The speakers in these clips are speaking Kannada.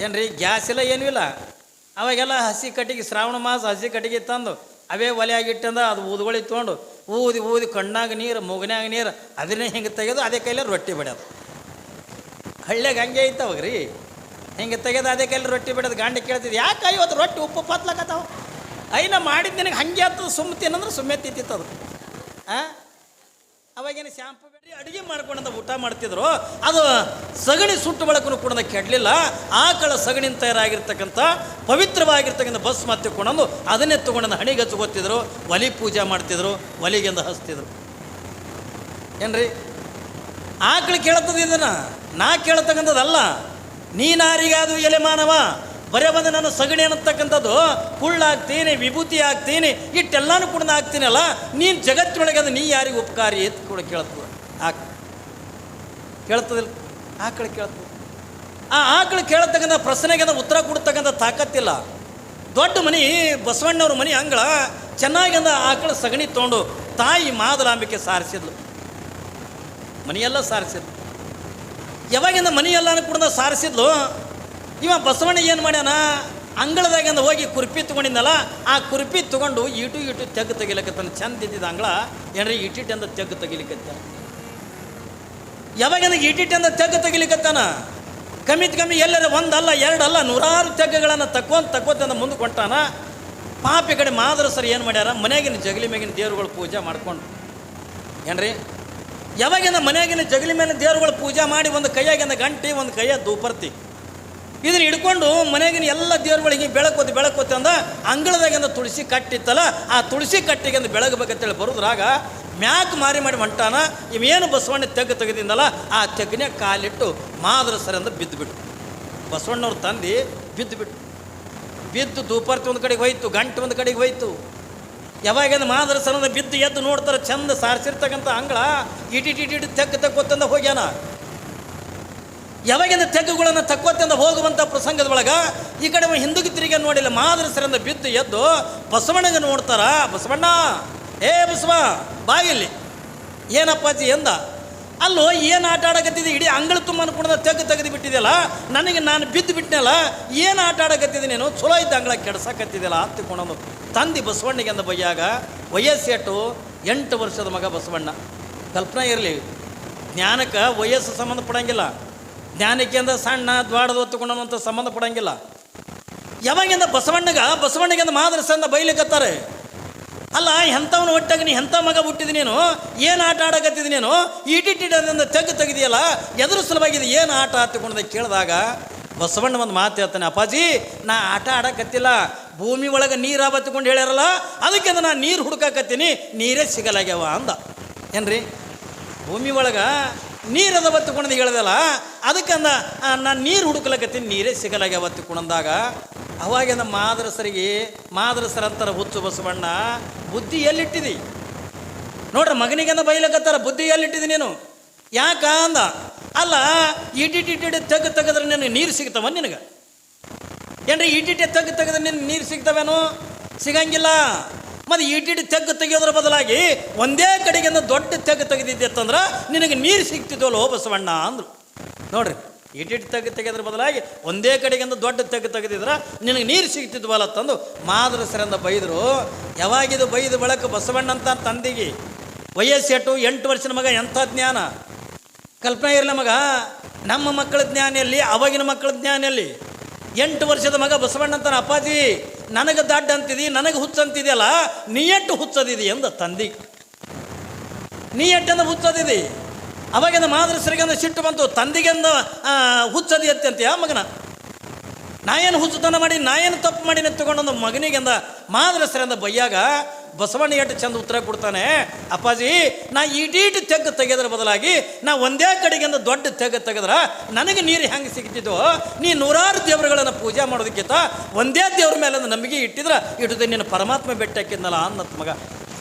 ಏನ್ರಿ ಗ್ಯಾಸ್ ಇಲ್ಲ ಏನೂ ಇಲ್ಲ. ಅವಾಗೆಲ್ಲ ಹಸಿ ಕಟ್ಟಿಗೆ ಶ್ರಾವಣ ಮಾಸ ಹಸಿ ಕಟ್ಟಿಗೆ ತಂದು ಅವೇ ಒಲೆಯಾಗಿಟ್ಟಂದ ಅದು ಊದುಗಳಿಗೆ ತೊಗೊಂಡು ಊದಿ ಊದಿ ಕಣ್ಣಾಗ ನೀರು ಮೂಗನ್ಯಾಗ ನೀರು ಅದನ್ನೇ ಹಿಂಗೆ ತೆಗೆದು ಅದೇ ಕೈಲಿ ರೊಟ್ಟಿ ಬಿಡೋದು. ಹಳ್ಳಿಯಾಗ ಹಂಗೆ ಐತವಾಗ ಹಿಂಗೆ ತೆಗೆದು ಅದೇ ಕೈಲಿ ರೊಟ್ಟಿ ಬಿಡೋದು. ಗಾಂಡಿ ಕೇಳ್ತಿದ್ದು ಯಾಕೆ ಇವತ್ತು ರೊಟ್ಟಿ ಉಪ್ಪು ಪತ್ಲಕತ್ತಾವ ಐನ ಮಾಡಿದ್ದು ನಿನಗೆ ಹಂಗೆ ಆಗ್ತದೆ ಸುಮ್ಮ ತಿನ್ನಂದ್ರೆ ಸುಮ್ಮನೆ ತಿಂತಿತ್ತದು. ಅವಾಗೇನು ಶಾಂಪು ಬೇಡಿ ಅಡುಗೆ ಮಾಡ್ಕೊಂಡಂತ ಊಟ ಮಾಡ್ತಿದ್ರು. ಅದು ಸಗಣಿ ಸುಟ್ಟು ಬೆಳಕನ್ನು ಕೂಡ ಕೆಡಲಿಲ್ಲ. ಆಕಳ ಸಗಣಿನ ತಯಾರಾಗಿರ್ತಕ್ಕಂಥ ಪವಿತ್ರವಾಗಿರ್ತಕ್ಕಂಥ ಬಸ್ ಮತ್ತೆ ಕೊಂಡಂದು ಅದನ್ನೇ ತೊಗೊಂಡು ಹಣಿಗೆ ಹಚ್ಕೋತಿದ್ರು. ಒಲಿ ಪೂಜೆ ಮಾಡ್ತಿದ್ರು, ಒಲಿಗೆಂದು ಹಚ್ತಿದ್ರು. ಏನ್ರಿ ಆಕಳು ಕೇಳ್ತದೆ ಇದನ್ನು, ನಾ ಕೇಳ್ತಕ್ಕಂಥದ್ದಲ್ಲ. ನೀನಾರಿಗಾದು ಎಲೆ ಮಾನವ ಬರೇ ಬಂದು ನಾನು ಸಗಣಿ ಅನ್ನತಕ್ಕಂಥದ್ದು ಕುಳ್ಳಾಗ್ತೀನಿ, ವಿಭೂತಿ ಆಗ್ತೀನಿ, ಇಟ್ಟೆಲ್ಲಾನು ಕೂಡ ಆಗ್ತೀನಲ್ಲ, ನೀನು ಜಗತ್ತಿನೊಳಗೆ ಅದು ನೀ ಯಾರಿಗೆ ಉಪಕಾರಿ ಅಂತ ಕೂಡ ಕೇಳ್ತದೆ. ಕೇಳ್ತದಿಲ್ಲ, ಆಕಳು ಕೇಳ್ತದೆ. ಆ ಆಕಳು ಕೇಳತಕ್ಕಂಥ ಪ್ರಶ್ನೆಗೆ ಉತ್ತರ ಕೊಡ್ತಕ್ಕಂಥ ತಾಕತ್ತಿಲ್ಲ. ದೊಡ್ಡ ಮನೆ ಬಸವಣ್ಣವ್ರ ಮನೆ ಅಂಗಳ ಚೆನ್ನಾಗಿ ಆಕಳು ಸಗಣಿ ತೊಗೊಂಡು ತಾಯಿ ಮಾದಲಾಂಬಿಕೆ ಸಾರಿಸಿದ್ಲು, ಮನೆಯೆಲ್ಲ ಸಾರಿಸಿದ್ಲು. ಯಾವಾಗಿಂದ ಮನೆಯೆಲ್ಲನೂ ಕೂಡ ಸಾರಿಸಿದ್ಲು. ಇವ ಬಸವಣ್ಣ ಏನು ಮಾಡ್ಯಾನ, ಅಂಗಳದಾಗಿಂದ ಹೋಗಿ ಕುರ್ಪಿ ತೊಗೊಂಡಿದ್ದಲ್ಲ, ಆ ಕುರ್ಪಿ ತೊಗೊಂಡು ಇಟು ತೆಗ್ಗು ತೆಗಿಲಿಕತ್ತಾನ. ಚಂದ ಇದ್ದಿದ್ದ ಅಂಗಳ ಏನ್ರಿ ಇಟ್ಟಿಟ್ಟಂದ ತೆಗ್ಗು ತೆಗಿಲಿಕತ್ತಾನ. ಯಾವಾಗಿಂದ ಇಟ್ಟಿಟ್ಟಂದ ತೆಗ್ಗು ತೆಗಿಲಿಕತ್ತಾನ, ಕಮ್ಮಿ ಎಲ್ಲರ ಒಂದಲ್ಲ ಎರಡಲ್ಲ ನೂರಾರು ತೆಗ್ಗುಗಳನ್ನು ತಕ್ಕೋತಂದ ಮುಂದಕ್ಕೆ ಹೊಂಟಾನ. ಪಾಪಿ ಕಡೆ ಮಾದರಸರು ಏನು ಮಾಡ್ಯಾರ, ಮನೆಯಾಗಿನ ಜಗಲಿ ಮ್ಯಾಗಿನ ದೇವ್ರುಗಳು ಪೂಜೆ ಮಾಡ್ಕೊಂಡು ಏನ್ರಿ ಯಾವಾಗಿಂದ ಮನೆಯಾಗಿನ ಜಗಲಿ ಮೇಲೆ ದೇವ್ರುಗಳು ಪೂಜೆ ಮಾಡಿ ಒಂದು ಕೈಯಾಗಿಂದ ಗಂಟೆ ಒಂದು ಕೈಯ ದೂಪರ್ತಿ ಇದನ್ನು ಹಿಡ್ಕೊಂಡು ಮನೆಯಾಗಿನ ಎಲ್ಲ ದೇವ್ರುಗಳಿಗೆ ಬೆಳಕೋತಿ ಅಂದ ಅಂಗಳದಾಗಿಂದ ತುಳಸಿ ಕಟ್ಟಿತ್ತಲ್ಲ, ಆ ತುಳಸಿ ಕಟ್ಟಿಗೆಂದು ಬೆಳಗಬೇಕಂತೇಳಿ ಬರೋದ್ರಾಗ ಮ್ಯಾಕ್ ಮಾಡಿ ಹೊಂಟಾನ. ಇವೇನು ಬಸವಣ್ಣ ತೆಗ್ಗು ತೆಗೆದಿಂದಲ್ಲ, ಆ ತೆಗ್ಗನ್ಯಾಗ ಕಾಲಿಟ್ಟು ಮಾದರಸರಿಂದ ಬಿದ್ದುಬಿಟ್ಟು ಬಸವಣ್ಣವ್ರ ತಂದು ಬಿದ್ದು ದೂಪರ್ತಿ ಒಂದು ಕಡೆಗೆ ಹೋಯ್ತು, ಗಂಟೆ ಒಂದು ಕಡೆಗೆ ಹೋಯ್ತು. ಯಾವಾಗಿಂದ ಮಾದರಸರಿಂದ ಬಿದ್ದು ಎದ್ದು ನೋಡ್ತಾರೆ, ಚಂದ ಸಾರಿಸಿರ್ತಕ್ಕಂಥ ಅಂಗಳ ಇಟಿಟಿಟಿ ತೆಗ್ಗೋತಂದ ಹೋಗ್ಯಾನ. ಯಾವಾಗಿಂದ ತೆಗ್ಗುಗಳನ್ನು ತಕ್ಕೋತಂದ ಹೋಗುವಂಥ ಪ್ರಸಂಗದ ಒಳಗೆ ಈ ಕಡೆ ಹಿಂದಕ್ಕೆ ತಿರುಗಿ ನೋಡಿಲ್ಲ, ಮಾದರಸರಿಂದ ಬಿದ್ದು ಎದ್ದು ಬಸವಣ್ಣಗೆ ನೋಡ್ತಾರ. ಬಸವಣ್ಣ, ಏ ಬಸವ ಬಾಗಿಲ್ಲಿ, ಏನಪ್ಪಾಜಿ ಎಂದ. ಅಲ್ಲೋ ಏನು ಆಟ ಆಡಕತ್ತಿದ್ದೆ, ಇಡೀ ಅಂಗಳ ತುಂಬ ಅನ್ಕೊಂಡ ತೆಗೆದು ಬಿಟ್ಟಿದೆಯಲ್ಲ, ನನಗೆ ನಾನು ಬಿದ್ದು ಬಿಟ್ಟನಲ್ಲ, ಏನು ಆಟ ಆಡಕತ್ತಿದ್ದೆ ನೀನು, ಚಲೋ ಇದ್ದ ಅಂಗಳ ಕೆಡ್ಸಕತ್ತಿದೆಯಲ್ಲ ಹತ್ತಿಕೊಂಡಂದು ತಂದು ಬಸವಣ್ಣಿಗೆ ಅಂದ ಬಯ್ಯಾಗ. ವಯಸ್ಸೆಟ್ಟು 8 ವರ್ಷದ ಮಗ ಬಸವಣ್ಣ. ಕಲ್ಪನಾ ಇರಲಿ, ಜ್ಞಾನಕ್ಕೆ ವಯಸ್ಸು ಸಂಬಂಧ ಪಡಂಗಿಲ್ಲ, ಜ್ಞಾನಕ್ಕೆ ಅಂದ ಸಣ್ಣ ದ್ವಾಡದ ಹೊತ್ತುಕೊಂಡಂತ ಸಂಬಂಧ ಪಡಂಗಿಲ್ಲ. ಯಾವಾಗಿಂದ ಬಸವಣ್ಣಿಗೆ ಅಂದ ಮಾದರಸಂದ ಬೈಲಿಕತ್ತಾರೆ. ಅಲ್ಲ ಎಂಥವನು ಒಟ್ಟಾಗ ನೀ ಎಂಥ ಮಗ ಹುಟ್ಟಿದ ನೀನು, ಏನು ಆಟ ಆಡಕತ್ತಿದ್ ನೀನು, ಇಟಿಟಿಡದಿಂದ ತೆಗೆದಿದೆಯಲ್ಲ, ಎದುರು ಸುಲಭಾಗಿದೆ, ಏನು ಆಟ ಹತ್ತಿಕೊಂಡ ಕೇಳಿದಾಗ ಬಸವಣ್ಣ ಒಂದು ಮಾತು ಹೇಳ್ತಾನೆ. ಅಪ್ಪಾಜಿ, ನಾ ಆಟ ಆಡಕತ್ತಿಲ್ಲ, ಭೂಮಿ ಒಳಗೆ ನೀರು ಬತ್ತಿಕೊಂಡು ಹೇಳ್ಯಾರಲ್ಲ, ಅದಕ್ಕೆ ನಾನು ನೀರು ಹುಡುಕಾಕತ್ತೀನಿ, ನೀರೇ ಸಿಗಲಾಗ್ಯಾವ ಅಂದ. ಏನ್ರಿ ಭೂಮಿ ಒಳಗೆ ನೀರದ ಬತ್ತಿಕೊಂಡಂದು ಹೇಳ್ದಲ್ಲ, ಅದಕ್ಕಂದ ನಾನು ನೀರು ಹುಡುಕ್ಲಕತ್ತೀನಿ, ನೀರೇ ಸಿಗಲಾಗ್ಯಾವ ಬತ್ತಿಕೊಂಡಂದಾಗ ಅವಾಗಿಂದ ಮಾದರಸರಂತರ ಹುಚ್ಚು ಬಸವಣ್ಣ, ಬುದ್ಧಿ ಎಲ್ಲಿಟ್ಟಿದಿ ನೋಡ್ರಿ, ಮಗನಿಗೆಂದ ಬೈಲಕತ್ತಾರ, ಬುದ್ಧಿ ಎಲ್ಲಿಟ್ಟಿದಿ ನೀನು, ಯಾಕ ಅಂದ. ಅಲ್ಲ ಇಟಿಟಿಟಿ ತೆಗೆದ್ರೆ ನಿನಗೆ ನೀರು ಸಿಗ್ತಾವ ನಿನಗೆ, ಏನ್ರಿ ಇಟಿಟಿ ತೆಗೆದ್ರೆ ನಿನ್ನ ನೀರು ಸಿಗ್ತಾವೇನು, ಸಿಗಂಗಿಲ್ಲ. ಮತ್ತು ಇಟಿಟಿ ತೆಗೆಯೋದ್ರ ಬದಲಾಗಿ ಒಂದೇ ಕಡೆಗಿಂದ ದೊಡ್ಡ ತೆಗೆದಿದ್ದೆ ಅಂತಂದ್ರೆ ನಿನಗೆ ನೀರು ಸಿಗ್ತಿದ್ವಲ್ಲೋ ಬಸವಣ್ಣ ಅಂದರು. ನೋಡ್ರಿ, ಇಟಿಟಿ ತೆಗೆದ್ರ ಬದಲಾಗಿ ಒಂದೇ ಕಡೆಗಿಂದ ದೊಡ್ಡ ತೆಗೆದಿದ್ರೆ ನಿನಗೆ ನೀರು ಸಿಗ್ತಿದ್ವಲ್ಲ ತಂದು ಮಾದರಸರಿಂದ ಬೈದರು. ಯಾವಾಗಿದು ಬೈದು ಬಳಕ ಬಸವಣ್ಣ ಅಂತ ತಂದೆಗೆ ವಯಸ್ಸೆಟ್ಟು 8 ವರ್ಷದ ಮಗ, ಎಂಥ ಜ್ಞಾನ. ಕಲ್ಪನೆ ಇರಲಿ ಮಗ, ನಮ್ಮ ಮಕ್ಕಳ ಜ್ಞಾನ ಎಲ್ಲಿ, ಅವಾಗಿನ ಮಕ್ಕಳ ಜ್ಞಾನ ಎಲ್ಲಿ. 8 ವರ್ಷದ ಮಗ ಬಸವಣ್ಣ ಅಂತಾನೆ, ಅಪ್ಪಾಜಿ ನನಗೆ ದಡ್ಡ ಅಂತಿದಿ, ನನಗೆ ಹುಚ್ಚಂತಿದೆಯಲ್ಲ, ನೀ ಎಟ್ಟು ಹುಚ್ಚದಿದಿ ಎಂದ ತಂದಿ, ನೀ ಎಟ್ಟಂದ ಹುಚ್ಚದಿದಿ. ಅವಾಗಿಂದ ಮಾದರಸರಿಗಂದ ಸಿಟ್ಟು ಬಂತು, ತಂದಿಗೆಂದ ಹುಚ್ಚದಿ ಅಂತ್ಯ ಮಗನ, ನಾ ಏನು ಹುಚ್ಚುತನ ಮಾಡಿ, ನಾ ಏನು ತಪ್ಪು ಮಾಡಿ ತಗೊಂಡೊಂದು ಮಗನಿಗೆಂದ ಮಾದರಸರಿಂದ ಬಯ್ಯಾಗ ಬಸವಣ್ಣ ಎಷ್ಟು ಚಂದ ಉತ್ತರ ಕೊಡ್ತಾನೆ. ಅಪ್ಪಾಜಿ, ನಾ ಇಟೀಟು ತೆಗೆದ್ರ ಬದಲಾಗಿ ನಾ ಒಂದೇ ಕಡೆಗಿಂದ ದೊಡ್ಡ ತೆಗೆದ್ರ ನನಗೆ ನೀರು ಹೆಂಗೆ ಸಿಗ್ತಿದ್ದೋ, ನೀ ನೂರಾರು ದೇವರುಗಳನ್ನು ಪೂಜೆ ಮಾಡೋದಕ್ಕಿಂತ ಒಂದೇ ದೇವ್ರ ಮೇಲೆ ನಂಬಿಕೆ ಇಟ್ಟಿದ್ರೆ ಇಟ್ಟದೆ ನೀನು ಪರಮಾತ್ಮ ಬೆಟ್ಟ ಹಾಕಿದ್ನಲ್ಲ ಅನ್ನತ್ ಮಗ.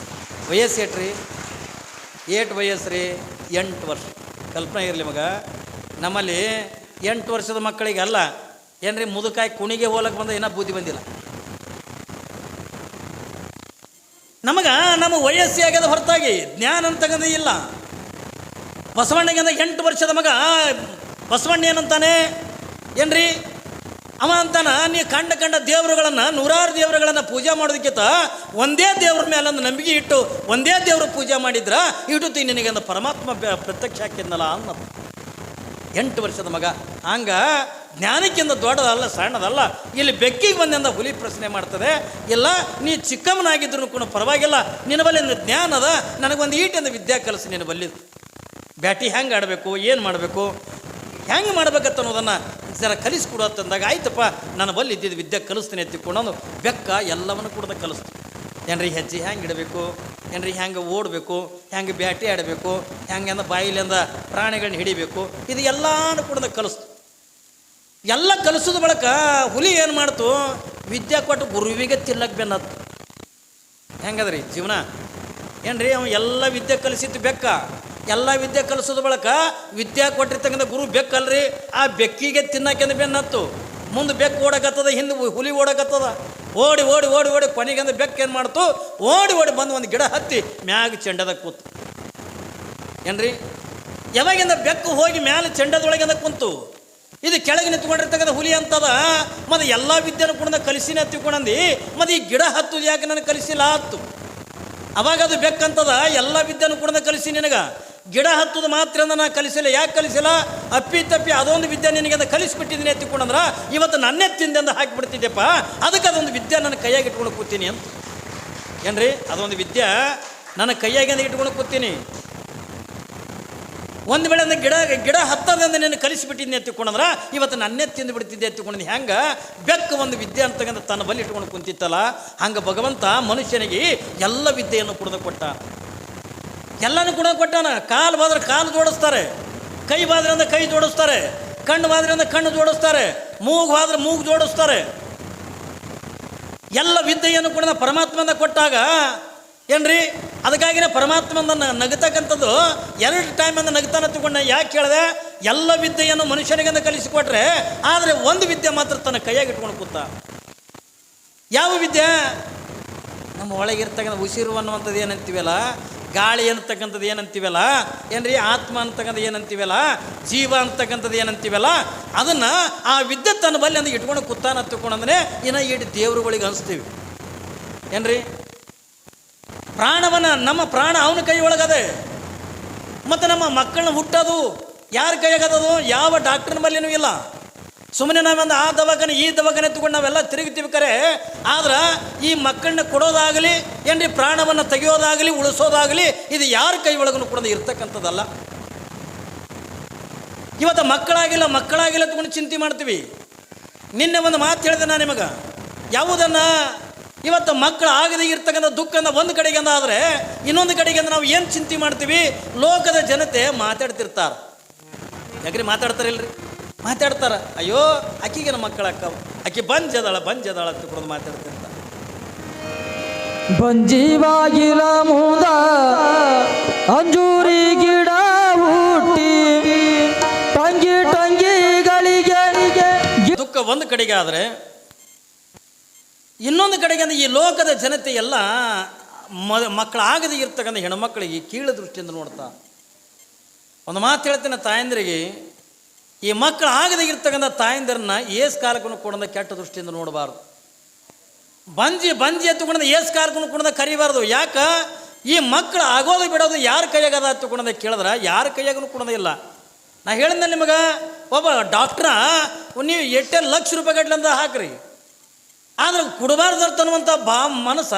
ವಯಸ್ಸು ಏಟು ವಯಸ್ಸು ರೀ, 8 ವರ್ಷ. ಕಲ್ಪನೆ ಇರಲಿ ಮಗ, ನಮ್ಮಲ್ಲಿ 8 ವರ್ಷದ ಮಕ್ಕಳಿಗೆ ಅಲ್ಲ ಏನ್ರಿ ಮುದುಕಾಯಿ ಕುಣಿಗೆ ಹೋಲಕ್ಕೆ ಬಂದ ಏನೋ ಬುದ್ಧಿ ಬಂದಿಲ್ಲ. ನಮ್ಮ ವಯಸ್ಸೇ ಆಗ್ಯದ ಹೊರತಾಗಿ ಜ್ಞಾನ ಅಂತಕ್ಕಂಥ ಇಲ್ಲ. ಬಸವಣ್ಣಗಿಂದ 8 ವರ್ಷದ ಮಗ ಬಸವಣ್ಣ ಏನಂತಾನೆ, ಏನ್ರಿ ಅವ ಅಂತಾನ, ನೀ ಕಂಡ ದೇವರುಗಳನ್ನು, ನೂರಾರು ದೇವರುಗಳನ್ನು ಪೂಜೆ ಮಾಡೋದಕ್ಕಿಂತ ಒಂದೇ ದೇವ್ರ ಮೇಲೆ ಒಂದು ನಂಬಿಕೆ ಇಟ್ಟು ಒಂದೇ ದೇವ್ರ ಪೂಜೆ ಮಾಡಿದ್ರ ಇಟ್ಟು ನಿನಗೆ ಪರಮಾತ್ಮ ಪ್ರತ್ಯಕ್ಷ ಹಾಕಿದ್ನಲ್ಲ ಅನ್ನೋದು. 8 ವರ್ಷದ ಮಗ. ಹಂಗ ಜ್ಞಾನಕ್ಕಿಂತ ದೊಡ್ಡದಲ್ಲ, ಸಣ್ಣದಲ್ಲ. ಇಲ್ಲಿ ಬೆಕ್ಕಿಗೆ ಬಂದಿಂದ ಹುಲಿ ಪ್ರಶ್ನೆ ಮಾಡ್ತದೆ, ಇಲ್ಲ ನೀ ಚಿಕ್ಕಮ್ಮನಾಗಿದ್ರು ಕೂಡ ಪರವಾಗಿಲ್ಲ, ನಿನ್ನ ಬಲ್ಲಿ ಜ್ಞಾನ ಅದ, ನನಗೊಂದು ಈಟಿಂದ ವಿದ್ಯಾ ಕಲಿಸಿ ನಿನ್ನ ಬಲ್ಲಿ. ಬ್ಯಾಟಿ ಹೆಂಗೆ ಆಡಬೇಕು, ಏನು ಮಾಡಬೇಕು, ಹೆಂಗೆ ಮಾಡ್ಬೇಕತ್ತ ಅನ್ನೋದನ್ನು ಜರ ಕಲಿಸ್ಕೊಡು ಅಂತಂದಾಗ, ಆಯ್ತಪ್ಪ ನನ್ನ ಬಲ್ಲಿ ಇದ್ದಿದ್ದು ವಿದ್ಯೆ ಕಲಿಸ್ತೀನಿ ಎತ್ತಿಕೊಂಡು ಬೆಕ್ಕ ಎಲ್ಲವನ್ನು ಕೂಡ ಕಲಿಸ್ತು. ಏನ್ರಿ ಹೆಜ್ಜೆ ಹೆಂಗೆ ಇಡಬೇಕು, ಏನ್ರಿ ಹೆಂಗೆ ಓಡಬೇಕು, ಹೆಂಗೆ ಬ್ಯಾಟಿ ಆಡಬೇಕು, ಹೆಂಗೆ ಬಾಯಿಲಿಂದ ಪ್ರಾಣಿಗಳನ್ನ ಹಿಡಿಬೇಕು, ಇದು ಎಲ್ಲನೂ ಕೂಡ ಕಲಿಸ್ತು. ಎಲ್ಲ ಕಲಿಸೋದ ಬಳಕ ಹುಲಿ ಏನು ಮಾಡ್ತು, ವಿದ್ಯೆ ಕೊಟ್ಟು ಗುರುವಿಗೆ ತಿಲ್ಲಕ್ಕೆ ಬೆನ್ನತ್ತು. ಹೆಂಗದ್ರಿ ಜೀವನ ಏನ್ರಿ, ಅವ ಎಲ್ಲ ವಿದ್ಯೆ ಕಲಿಸಿತ್ತು ಬೆಕ್ಕ. ಎಲ್ಲ ವಿದ್ಯೆ ಕಲಿಸೋದ ಬಳಕ ವಿದ್ಯೆ ಕೊಟ್ಟಿರ್ತಕ್ಕಂಥ ಗುರು ಬೆಕ್ಕಲ್ರಿ, ಆ ಬೆಕ್ಕಿಗೆ ತಿನ್ನಕ್ಕೆಂದು ಬೆನ್ನತ್ತು. ಮುಂದೆ ಬೆಕ್ಕು ಓಡಕತ್ತದ, ಹಿಂದೆ ಹುಲಿ ಓಡಕತ್ತದ. ಓಡಿ ಓಡಿ ಓಡಿ ಓಡಿ ಕೊನೆಗೆಂದು ಬೆಕ್ಕು ಏನು ಮಾಡ್ತು, ಓಡಿ ಓಡಿ ಬಂದು ಒಂದು ಗಿಡ ಹತ್ತಿ ಮ್ಯಾಗ ಚೆಂಡದಾಗ ಕೂತು. ಏನ್ರಿ, ಯಾವಾಗಿಂದ ಬೆಕ್ಕು ಹೋಗಿ ಮ್ಯಾಲೆ ಚೆಂಡದೊಳಗಿಂದ ಕುಂತು, ಇದು ಕೆಳಗೆ ನಿಂತ್ಕೊಂಡಿರ್ತಕ್ಕಂಥ ಹುಲಿ ಅಂತದ. ಮತ್ತು ಎಲ್ಲ ವಿದ್ಯೆನೂ ಕೂಡ ಕಲಿಸಿನೇ ತಿಳ್ಕೊಂಡಿ, ಮತ್ತು ಈ ಗಿಡ ಹತ್ತುದು ಯಾಕೆ ನನಗೆ ಕಲಿಸಿಲ್ಲ ಹತ್ತು. ಅವಾಗ ಅದು ಬೆಕ್ಕಂತದ, ಎಲ್ಲ ವಿದ್ಯೆನೂ ಕೂಡ ಕಲಿಸಿ ನಿನಗೆ, ಗಿಡ ಹತ್ತುದು ಮಾತ್ರ ನಾನು ಕಲಿಸಿಲ್ಲ. ಯಾಕೆ ಕಲಿಸಿಲ್ಲ, ಅಪ್ಪಿ ತಪ್ಪಿ ಅದೊಂದು ವಿದ್ಯೆ ನಿನಗೆ ಅದು ಕಲಿಸ್ಬಿಟ್ಟಿದ್ದೀನಿ ಎತ್ತಿಕೊಂಡಂದ್ರೆ ಇವತ್ತು ನನ್ನೇ ತಿಂದೆಂದು ಹಾಕಿಬಿಡ್ತಿದ್ದೆಪ್ಪ, ಅದಕ್ಕೆ ಅದೊಂದು ವಿದ್ಯೆ ನನ್ನ ಕೈಯಾಗಿ ಇಟ್ಕೊಂಡು ಕೂತೀನಿ ಅಂತ. ಏನ್ರಿ, ಅದೊಂದು ವಿದ್ಯೆ ನನ್ನ ಕೈಯಾಗಿಂದ ಇಟ್ಕೊಂಡು ಕೂತೀನಿ. ಒಂದು ವೇಳೆ ಅಂದ್ರೆ ಗಿಡ ಹತ್ತದಿಂದ ನೀನು ಕಲಿಸಿಬಿಟ್ಟಿದ್ದೀನಿ ಎತ್ತಿಕೊಂಡಂದ್ರೆ ಇವತ್ತು ನನ್ನೇ ತಿಂದು ಬಿಡ್ತಿದ್ದೆ ಎತ್ತಿಕೊಂಡಿದ್ದು. ಹೆಂಗೆ ಬೆಕ್ಕು ಒಂದು ವಿದ್ಯೆ ಅಂತಕ್ಕಂಥ ತನ್ನ ಬಲ್ಲಿ ಇಟ್ಕೊಂಡು ಕುಂತಿತ್ತಲ್ಲ, ಹಂಗೆ ಭಗವಂತ ಮನುಷ್ಯನಿಗೆ ಎಲ್ಲ ವಿದ್ಯೆಯನ್ನು ಕೊಟ್ಟ. ಎಲ್ಲನೂ ಕೂಡ ಕೊಟ್ಟಾನ. ಕಾಲು ಬಾದ್ರೆ ಕಾಲು ಜೋಡಿಸ್ತಾರೆ, ಕೈ ಬಾದ್ರೆ ಅಂದ್ರೆ ಕೈ ಜೋಡಿಸ್ತಾರೆ, ಕಣ್ಣು ಬಾದ್ರೆ ಅಂದ್ರೆ ಕಣ್ಣು ಜೋಡಿಸ್ತಾರೆ, ಮೂಗು ಬಾದ್ರೆ ಮೂಗು ಜೋಡಿಸ್ತಾರೆ. ಎಲ್ಲ ವಿದ್ಯೆಯನ್ನು ಕೂಡ ಪರಮಾತ್ಮನ ಕೊಟ್ಟಾಗ ಏನ್ರಿ, ಅದಕ್ಕಾಗಿನೇ ಪರಮಾತ್ಮನ ನಗತಕ್ಕಂಥದ್ದು 2 ಟೈಮ್ ಅಂದ ನಗ್ತಾನ ತಗೊಂಡ. ಯಾಕೆ ಕೇಳಿದೆ, ಎಲ್ಲ ವಿದ್ಯೆಯನ್ನು ಮನುಷ್ಯನಿಗೆಂದು ಕಲಿಸಿಕೊಟ್ರೆ, ಆದರೆ ಒಂದು ವಿದ್ಯೆ ಮಾತ್ರ ತನ್ನ ಕೈಯಾಗಿ ಇಟ್ಕೊಂಡು ಕೂತ. ಯಾವ ವಿದ್ಯೆ, ನಮ್ಮ ಒಳಗಿರ್ತಕ್ಕಂಥ ಉಸಿರು ಅನ್ನುವಂಥದ್ದು ಏನಂತೀವಲ್ಲ, ಗಾಳಿ ಅಂತಕ್ಕಂಥದ್ದು ಏನಂತೀವಲ್ಲ, ಏನ್ರಿ ಆತ್ಮ ಅಂತಕ್ಕಂಥ ಏನಂತೀವಲ್ಲ, ಜೀವ ಅಂತಕ್ಕಂಥದ್ದು ಏನಂತೀವಲ್ಲ, ಅದನ್ನು ಆ ವಿದ್ಯೆ ತನ್ನ ಬಲ್ಲಿ ಅಂದ್ರೆ ಇಟ್ಕೊಂಡು ಕೂತಾನ ತಿಳ್ಕೊಂಡಂದ್ರೆ ಇನ್ನು ಇಡೀ ದೇವರುಗಳಿಗೆ ಅನಿಸ್ತೀವಿ. ಏನ್ರಿ, ಪ್ರಾಣವನ್ನು, ನಮ್ಮ ಪ್ರಾಣ ಅವನ ಕೈ ಒಳಗದೆ. ಮತ್ತು ನಮ್ಮ ಮಕ್ಕಳನ್ನ ಹುಟ್ಟೋದು ಯಾರ ಕೈಯಾಗದದು, ಯಾವ ಡಾಕ್ಟ್ರನ ಬಲ್ಲಿನೂ ಇಲ್ಲ. ಸುಮ್ಮನೆ ನಾವೊಂದು ಆ ದವಾಖಾನೆ ಈ ದವಾಖಾನೆ ತಗೊಂಡು ನಾವೆಲ್ಲ ತಿರುಗ್ತೀವಿ ಕರೆ, ಆದ್ರೆ ಈ ಮಕ್ಕಳನ್ನ ಕೊಡೋದಾಗಲಿ, ಏನ್ರಿ ಪ್ರಾಣವನ್ನು ತೆಗೆಯೋದಾಗಲಿ ಉಳಿಸೋದಾಗಲಿ ಇದು ಯಾರ ಕೈ ಒಳಗೂ ಕೂಡ ಇರ್ತಕ್ಕಂಥದ್ದಲ್ಲ. ಇವತ್ತು ಮಕ್ಕಳಾಗಿಲ್ಲ ತಗೊಂಡು ಚಿಂತೆ ಮಾಡ್ತೀವಿ. ನಿನ್ನೆ ಒಂದು ಮಾತು ಹೇಳಿದೆ ನಾನು ನಿಮಗೆ, ಯಾವುದನ್ನು ಇವತ್ತು ಮಕ್ಕಳು ಆಗದೆ ಇರ್ತಕ್ಕಂಥ ದುಃಖದ ಒಂದು ಕಡೆಗೆ ಆದರೆ ಇನ್ನೊಂದು ಕಡೆಗೆ ನಾವು ಏನು ಚಿಂತೆ ಮಾಡ್ತೀವಿ, ಲೋಕದ ಜನತೆ ಮಾತಾಡ್ತಿರ್ತಾರೆ. ಯಾಕ್ರಿ ಮಾತಾಡ್ತಾರಿಲ್ರಿ, ಮಾತಾಡ್ತಾರೆ, ಅಯ್ಯೋ ಆಕಿಗೆ ನಮ್ಮ ಮಕ್ಕಳು ಅಕ್ಕ, ಆಕಿ ಬಂಜದಾಳ ಅಂತ ಕೂಡ ಮಾತಾಡ್ತಿರ್ತಾರೆ. ಬಂಜೀವಾಗಿಲ ಮೂದ ಅಂಜೂರಿ ಗಿಡ ಹುಟ್ಟಿ ಟಂಗಿಗಳಿಗೆ ದುಃಖ ಒಂದು ಕಡೆಗೆ ಆದರೆ ಇನ್ನೊಂದು ಕಡೆಗೆ ಈ ಲೋಕದ ಜನತೆ ಎಲ್ಲ ಮಕ್ಕಳಾಗದೆ ಇರ್ತಕ್ಕಂಥ ಹೆಣ್ಮಕ್ಳಿಗೆ ಕೀಳು ದೃಷ್ಟಿಯಿಂದ ನೋಡ್ತಾ. ಒಂದು ಮಾತು ಹೇಳ್ತೇನೆ ತಾಯಂದ್ರಿಗೆ, ಈ ಮಕ್ಕಳು ಆಗದೆ ಇರ್ತಕ್ಕಂಥ ತಾಯಂದಿರನ್ನ ಏಸ್ ಕಾಲಕ್ಕೂ ಕೂಡ ಕೆಟ್ಟ ದೃಷ್ಟಿಯಿಂದ ನೋಡಬಾರ್ದು. ಬಂಜಿ ಎತ್ತುಕೊಂಡ ಏಸ್ ಕಾಲಕ್ಕೂ ಕೂಡ ಕರಿಬಾರ್ದು. ಯಾಕೆ, ಈ ಮಕ್ಕಳು ಆಗೋದು ಬಿಡೋದು ಯಾರ ಕೈಯಾಗದ ಎತ್ತುಕೊಂಡ ಕೇಳಿದ್ರೆ ಯಾರ ಕೈಯಾಗೂ ಕೂಡ ಇಲ್ಲ. ನಾ ಹೇಳಿದ್ನ ನಿಮಗೆ, ಒಬ್ಬ ಡಾಕ್ಟ್ರ ನೀವು 8 ಲಕ್ಷ ರೂಪಾಯಿ ಗಟ್ಲಂದ ಹಾಕ್ರಿ, ಆದ್ರೆ ಕೊಡಬಾರ್ದು ಅಂತನ್ನುವಂಥ ಮನಸ್ಸ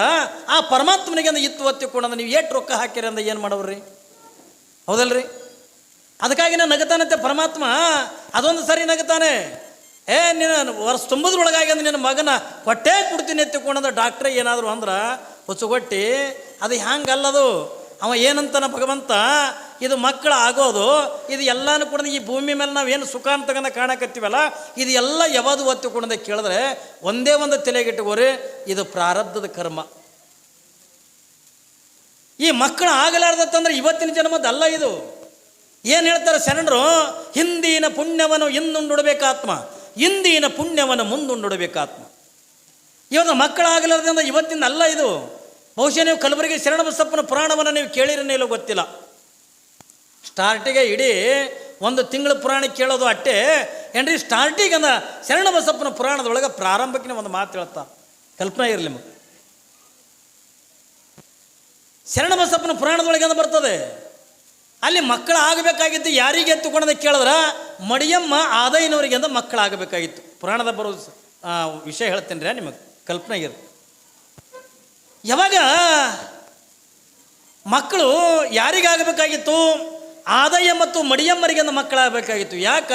ಆ ಪರಮಾತ್ಮನಿಗೆ ಅಂದ ಇತ್ತು ಒತ್ತಿಕೊಂಡ ನೀವು ಎಷ್ಟು ರೊಕ್ಕ ಹಾಕಿರಿ ಅಂದ ಏನು ಮಾಡವ್ರಿ, ಹೌದಲ್ರಿ? ಅದಕ್ಕಾಗಿ ನಾನು ನಗತಾನಂತೆ ಪರಮಾತ್ಮ, ಅದೊಂದು ಸರಿ ನಗತಾನೆ. ನೀನು ವರ್ಷ ತುಂಬದ್ರೊಳಗಾಗಿ ಅಂದ್ರೆ ನಿನ್ನ ಮಗನ ಹೊಟ್ಟೆ ಕೊಡ್ತೀನಿ ಎತ್ತಿಕೊಂಡಂದ ಡಾಕ್ಟ್ರೇ ಏನಾದರೂ ಅಂದ್ರೆ ಹುಚ್ಚುಗೊಟ್ಟಿ, ಅದು ಹ್ಯಾಂಗಲ್ಲದು. ಅವ ಏನಂತಾನ ಭಗವಂತ, ಇದು ಮಕ್ಕಳು ಆಗೋದು ಇದು ಎಲ್ಲನೂ ಕೂಡ ಈ ಭೂಮಿ ಮೇಲೆ ನಾವೇನು ಸುಖ ಅಂತಕ್ಕಂಥ ಕಾಣಕತ್ತೀವಲ್ಲ, ಇದು ಎಲ್ಲ ಯಾವುದು ಒತ್ತಿಕೊಂಡಂತ ಕೇಳಿದ್ರೆ ಒಂದೇ ಒಂದು ತಲೆಗಿಟ್ಟುಕೋರಿ, ಇದು ಪ್ರಾರಬ್ಧದ ಕರ್ಮ. ಈ ಮಕ್ಕಳು ಆಗಲಾರ್ದತ್ತಂದ್ರೆ ಇವತ್ತಿನ ಜನ್ಮದಲ್ಲ ಇದು. ಏನು ಹೇಳ್ತಾರೆ ಶರಣರು, ಹಿಂದಿನ ಪುಣ್ಯವನ್ನು ಹಿಂದುಂಡುಡಬೇಕಾತ್ಮ, ಇಂದಿನ ಪುಣ್ಯವನ್ನು ಮುಂದುಂಡುಡಬೇಕಾತ್ಮ. ಇವತ್ತು ಮಕ್ಕಳಾಗಲಾರ್ದಿಂದ ಇವತ್ತಿನ ಅಲ್ಲ ಇದು. ಬಹುಶಃ ನೀವು ಕಲಬುರಗಿ ಶರಣಬಸಪ್ಪನ ಪುರಾಣವನ್ನು ನೀವು ಕೇಳಿರನೇ ಇಲ್ಲ ಗೊತ್ತಿಲ್ಲ. ಸ್ಟಾರ್ಟಿಗೆ ಇಡೀ ಒಂದು ತಿಂಗಳ ಪುರಾಣ ಕೇಳೋದು ಅಟ್ಟೆ ಏನ್ರಿ. ಸ್ಟಾರ್ಟಿಂಗ್ ಅಂದ ಶರಣಬಸಪ್ಪನ ಪುರಾಣದೊಳಗೆ ಪ್ರಾರಂಭಕ್ಕೆ ಒಂದು ಮಾತು ಹೇಳ್ತಾ, ಕಲ್ಪನೆ ಇರಲಿ ನಿಮಗೆ. ಶರಣಬಸಪ್ಪನ ಪುರಾಣದೊಳಗೆ ಅಂತ ಬರ್ತದೆ, ಅಲ್ಲಿ ಮಕ್ಕಳು ಆಗಬೇಕಾಗಿತ್ತು ಯಾರಿಗೆ ಎತ್ತುಕೊಂಡದ ಕೇಳಿದ್ರೆ ಮಡಿಯಮ್ಮ ಆದಯ್ಯನವರಿಗೆ ಅಂತ ಮಕ್ಕಳಾಗಬೇಕಾಗಿತ್ತು. ಪುರಾಣದ ಬರೋ ವಿಷಯ ಹೇಳ್ತೇನೆ ರೀ ನಿಮಗೆ, ಕಲ್ಪನೆ ಇರು. ಯಾವಾಗ ಮಕ್ಕಳು ಯಾರಿಗಾಗಬೇಕಾಗಿತ್ತು? ಆದಯ್ಯ ಮತ್ತು ಮಡಿಯಮ್ಮರಿಗೆ ಮಕ್ಕಳಾಗಬೇಕಾಗಿತ್ತು. ಯಾಕ?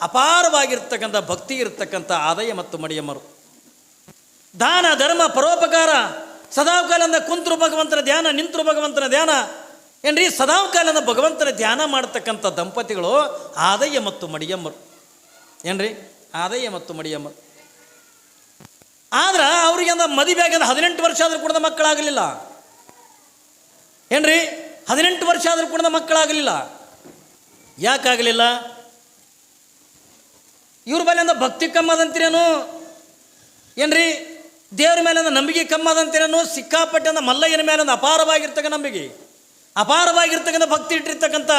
ಅಪಾರವಾಗಿರ್ತಕ್ಕಂಥ ಭಕ್ತಿ ಇರ್ತಕ್ಕಂಥ ಆದಯ್ಯ ಮತ್ತು ಮಡಿಯಮ್ಮರು. ದಾನ ಧರ್ಮ ಪರೋಪಕಾರ ಸದಾಕಾಲದಿಂದ ಕುಂತರು ಭಗವಂತನ ಧ್ಯಾನ, ನಿಂತರು ಭಗವಂತನ ಧ್ಯಾನ ಏನ್ರಿ, ಸದಾಕಾಲದಿಂದ ಭಗವಂತನ ಧ್ಯಾನ ಮಾಡತಕ್ಕಂಥ ದಂಪತಿಗಳು ಆದಯ್ಯ ಮತ್ತು ಮಡಿಯಮ್ಮರು ಏನ್ರಿ, ಆದಯ್ಯ ಮತ್ತು ಮಡಿಯಮ್ಮರು. ಆದ್ರೆ ಅವ್ರಿಗೆ ಮದುವೆ ಆಗ್ಯದ 18 ವರ್ಷ ಆದರೂ ಕೂಡ ಮಕ್ಕಳಾಗಲಿಲ್ಲ ಏನ್ರಿ, 18 ವರ್ಷ ಆದರೂ ಕೂಡ ಮಕ್ಕಳಾಗಲಿಲ್ಲ. ಯಾಕಾಗಲಿಲ್ಲ? ಇವ್ರ ಮೇಲಿಂದ ಭಕ್ತಿ ಕಮ್ಮದಂತೀರೇನು ಏನ್ರಿ, ದೇವ್ರ ಮೇಲಿಂದ ನಂಬಿಕೆ ಕಮ್ಮದಂತೀರೇನು? ಸಿಕ್ಕಾಪಟ್ಟೆ ಮಲ್ಲಯ್ಯನ ಮೇಲಿಂದ ಅಪಾರವಾಗಿರ್ತಕ್ಕಂಥ ನಂಬಿಕೆ, ಅಪಾರವಾಗಿರ್ತಕ್ಕಂಥ ಭಕ್ತಿ ಇಟ್ಟಿರ್ತಕ್ಕಂಥ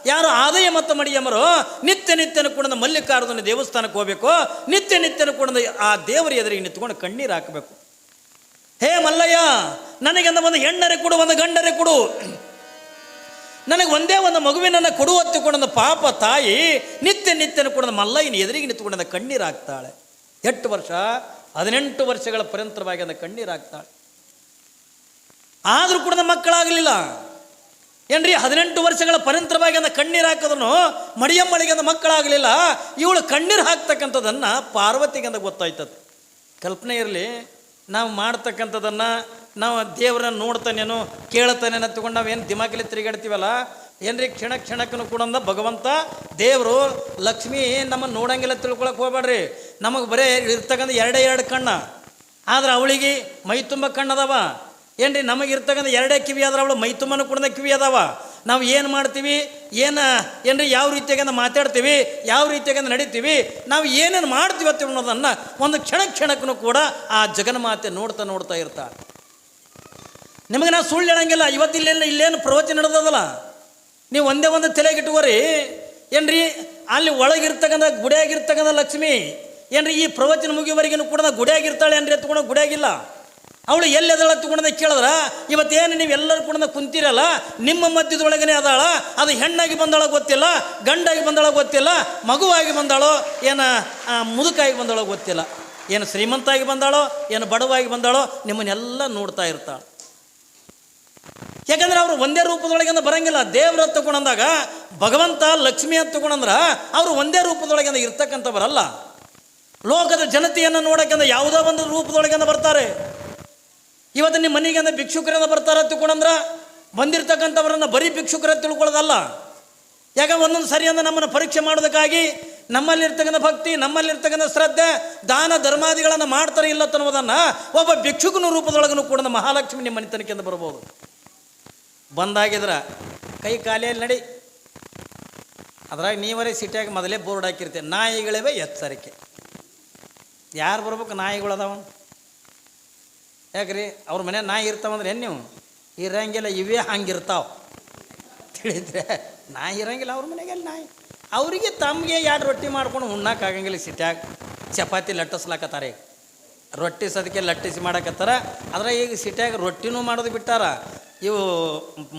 ಯಾರು ಆದಯ್ಯ ಮತ್ತು ಮಡಿಯಮ್ಮರು ನಿತ್ಯನೂ ಕೂಡ ಮಲ್ಲಿಕಾರ್ಜುನ ದೇವಸ್ಥಾನಕ್ಕೆ ಹೋಗಬೇಕು. ನಿತ್ಯನೂ ಕೂಡ ಆ ದೇವರ ಎದುರಿಗೆ ನಿಂತ್ಕೊಂಡು ಕಣ್ಣೀರು ಹಾಕಬೇಕು. ಹೇ ಮಲ್ಲಯ್ಯ, ನನಗೆ ಒಂದು ಹೆಣ್ಣರೆ ಕೊಡು, ಒಂದು ಗಂಡರೆ ಕೊಡು, ನನಗೆ ಒಂದೇ ಒಂದು ಮಗುವಿನನ್ನು ಕೊಡು ಹೊತ್ತುಕೊಂಡ ಪಾಪ ತಾಯಿ ನಿತ್ಯನೂ ಕೂಡ ಮಲ್ಲಯ್ಯನ ಎದುರಿಗೆ ನಿಂತ್ಕೊಂಡ ಕಣ್ಣೀರು ಹಾಕ್ತಾಳೆ. 8 ವರ್ಷ 18 ವರ್ಷಗಳ ಪರ್ಯಂತರವಾಗಿ ಅಂದ ಕಣ್ಣೀರು ಹಾಕ್ತಾಳೆ. ಆದರೂ ಕೂಡ ಮಕ್ಕಳಾಗಲಿಲ್ಲ ಏನ್ರಿ. 18 ವರ್ಷಗಳ ಪರ್ಯಂತರವಾಗಿ ಅಂದ ಕಣ್ಣೀರು ಹಾಕೋದನ್ನು ಮಡಿಯಮ್ಮಳಿಗೆ ಅಂದ ಮಕ್ಕಳಾಗಲಿಲ್ಲ. ಇವಳು ಕಣ್ಣೀರು ಹಾಕ್ತಕ್ಕಂಥದ್ದನ್ನು ಪಾರ್ವತಿಗೆ ಅಂದ ಗೊತ್ತಾಯ್ತದೆ. ಕಲ್ಪನೆ ಇರಲಿ, ನಾವು ಮಾಡ್ತಕ್ಕಂಥದ್ದನ್ನು ನಾವು ದೇವರನ್ನು ನೋಡ್ತಾನೇನು ಕೇಳ್ತಾನೇನು ತಗೊಂಡು ನಾವೇನು ದಿಮಾಕಲ್ಲಿ ತಿರುಗಾಡ್ತೀವಲ್ಲ ಏನ್ರಿ, ಕ್ಷಣಕ್ಕೂ ಕೂಡ ಭಗವಂತ ದೇವರು ಲಕ್ಷ್ಮಿ ನಮ್ಮನ್ನು ನೋಡಂಗಿಲ್ಲ ತಿಳ್ಕೊಳಕ್ಕೆ ಹೋಗ್ಬೇಡ್ರಿ. ನಮಗೆ ಬರೀ ಇರ್ತಕ್ಕಂಥ 2 ಕಣ್ಣು, ಆದ್ರೆ ಅವಳಿಗೆ ಮೈ ತುಂಬ ಕಣ್ಣದವ ಏನ್ರಿ. ನಮಗಿರ್ತಕ್ಕಂಥ 2 ಕಿವಿ ಆದ್ರೆ ಅವಳು ಮೈ ತುಂಬನೂ ಕೂಡ ಕಿವಿ ಅದಾವ. ನಾವು ಏನು ಮಾಡ್ತೀವಿ ಏನ್ರಿ, ಯಾವ ರೀತಿಯಾಗಿ ಮಾತಾಡ್ತೀವಿ, ಯಾವ ರೀತಿಯಾಗಿ ನಡೀತೀವಿ, ನಾವು ಏನೇನು ಮಾಡ್ತೀವಿ ಅಂತ ಅನ್ನೋದನ್ನು ಒಂದು ಕ್ಷಣಕ್ಕೂ ಕೂಡ ಆ ಜಗನ್ಮಾತೆ ನೋಡ್ತಾ ಇರ್ತಾಳೆ. ನಿಮಗೆ ನಾವು ಸುಳ್ಳು ಹೇಳಂಗಿಲ್ಲ. ಇಲ್ಲೇನು ಪ್ರವಚನ ನಡೆದದಲ್ಲ, ನೀವು ಒಂದೇ ಒಂದು ತಲೆಗಿಟ್ಟುವರಿ ಏನ್ರಿ. ಅಲ್ಲಿ ಒಳಗಿರ್ತಕ್ಕಂಥ ಗುಡಿಯಾಗಿರ್ತಕ್ಕಂಥ ಲಕ್ಷ್ಮಿ ಏನ್ರಿ, ಈ ಪ್ರವಚನ ಮುಗಿಯುವವರೆಗೂ ಕೂಡ ಗುಡಿಯಾಗಿರ್ತಾಳೆ ಏನ್ರಿ, ಎತ್ಕೊಂಡು ಗುಡಿಯಾಗಿಲ್ಲ. ಅವಳು ಎಲ್ಲೆದಳ ತಗೊಂಡ ಕೇಳಿದ್ರ ಇವತ್ತೇನು ನೀವೆಲ್ಲರೂ ಕೂಡ ಕುಂತಿರಲ್ಲ, ನಿಮ್ಮ ಮಧ್ಯದೊಳಗನೆ ಅದಾಳ. ಅದು ಹೆಣ್ಣಾಗಿ ಬಂದಾಳೋ ಗೊತ್ತಿಲ್ಲ, ಗಂಡಾಗಿ ಬಂದಾಳೋ ಗೊತ್ತಿಲ್ಲ, ಮಗುವಾಗಿ ಬಂದಾಳೋ ಏನು ಮುದುಕಾಗಿ ಬಂದಾಳೋ ಗೊತ್ತಿಲ್ಲ, ಏನು ಶ್ರೀಮಂತಾಗಿ ಬಂದಾಳೋ ಏನು ಬಡವಾಗಿ ಬಂದಾಳೋ ನಿಮ್ಮನ್ನೆಲ್ಲ ನೋಡ್ತಾ ಇರ್ತಾಳೆ. ಯಾಕಂದ್ರೆ ಅವರು ಒಂದೇ ರೂಪದೊಳಗಿಂದ ಬರಂಗಿಲ್ಲ. ದೇವ್ರ ತಗೊಂಡಂದಾಗ ಭಗವಂತ ಲಕ್ಷ್ಮಿ ಅಂತ ತಗೊಂಡ್ರ ಅವರು ಒಂದೇ ರೂಪದೊಳಗಿಂದ ಇರ್ತಕ್ಕಂಥವರಲ್ಲ. ಲೋಕದ ಜನತೆಯನ್ನು ನೋಡೋಕೆಂದ ಯಾವುದೋ ಒಂದು ರೂಪದೊಳಗಿಂದ ಬರ್ತಾರೆ. ಇವತ್ತು ನಿಮ್ಮ ಮನೆಗೆ ಭಿಕ್ಷುಕರಿಂದ ಬರ್ತಾರೆ ತಿಳ್ಕೊಂಡ್ರ ಬಂದಿರ್ತಕ್ಕಂಥವ್ರನ್ನ ಬರೀ ಭಿಕ್ಷುಕರ ತಿಳ್ಕೊಳ್ಳೋದಲ್ಲ. ಯಾಕೆ ಒಂದೊಂದು ಸರಿ ಅಂದ್ರೆ ನಮ್ಮನ್ನು ಪರೀಕ್ಷೆ ಮಾಡೋದಕ್ಕಾಗಿ ನಮ್ಮಲ್ಲಿರ್ತಕ್ಕಂಥ ಭಕ್ತಿ, ನಮ್ಮಲ್ಲಿರ್ತಕ್ಕಂಥ ಶ್ರದ್ಧೆ, ದಾನ ಧರ್ಮಾದಿಗಳನ್ನು ಮಾಡ್ತಾರೆ ಇಲ್ಲ ಅನ್ನೋದನ್ನು ಒಬ್ಬ ಭಿಕ್ಷುಕನ ರೂಪದೊಳಗೂ ಕೂಡ ಮಹಾಲಕ್ಷ್ಮಿ ನಿಮ್ಮ ಮನೆ ತನಕಿಂದ ಬರ್ಬೋದು. ಬಂದಾಗಿದ್ರೆ ಕೈ ಕಾಲಿಯಲ್ಲಿ ನಡಿ, ಅದ್ರಾಗ ನೀವರೇ ಸಿಟಿಯಾಗಿ ಮೊದಲೇ ಬೋರ್ಡ್ ಹಾಕಿರ್ತೀವಿ, ನಾಯಿಗಳಿವೆ ಎಚ್ಚರಿಕೆ. ಯಾರು ಬರ್ಬೇಕು? ನಾಯಿಗಳದಾವ. ಯಾಕ್ರಿ ಅವ್ರ ಮನೆ ನಾಯಿ ಇರ್ತಾವಂದ್ರೆ ಏನು ನೀವು ಇರಂಗಿಲ್ಲ, ಇವೇ ಹಂಗಿರ್ತಾವ ತಿಳಿದ್ರೆ. ನಾಯಿ ಇರಂಗಿಲ್ಲ ಅವ್ರ ಮನೆಗೆ, ನಾಯಿ ಅವರಿಗೆ ತಮಗೆ 2 ರೊಟ್ಟಿ ಮಾಡ್ಕೊಂಡು ಉಣ್ಣಕ್ಕಾಗಂಗಿಲ್ಲ. ಸಿಟ್ಯಾಗ ಚಪಾತಿ ಲಟ್ಟಿಸ್ಲಾಕತ್ತಾರೆ, ಈಗ ರೊಟ್ಟಿ ಸದಕ್ಕೆ ಲಟ್ಟಿಸಿ ಮಾಡಕತ್ತಾರ. ಅದ್ರ ಈಗ ಸಿಟ್ಯಾಗ ರೊಟ್ಟಿನೂ ಮಾಡೋದು ಬಿಟ್ಟಾರ. ಇವು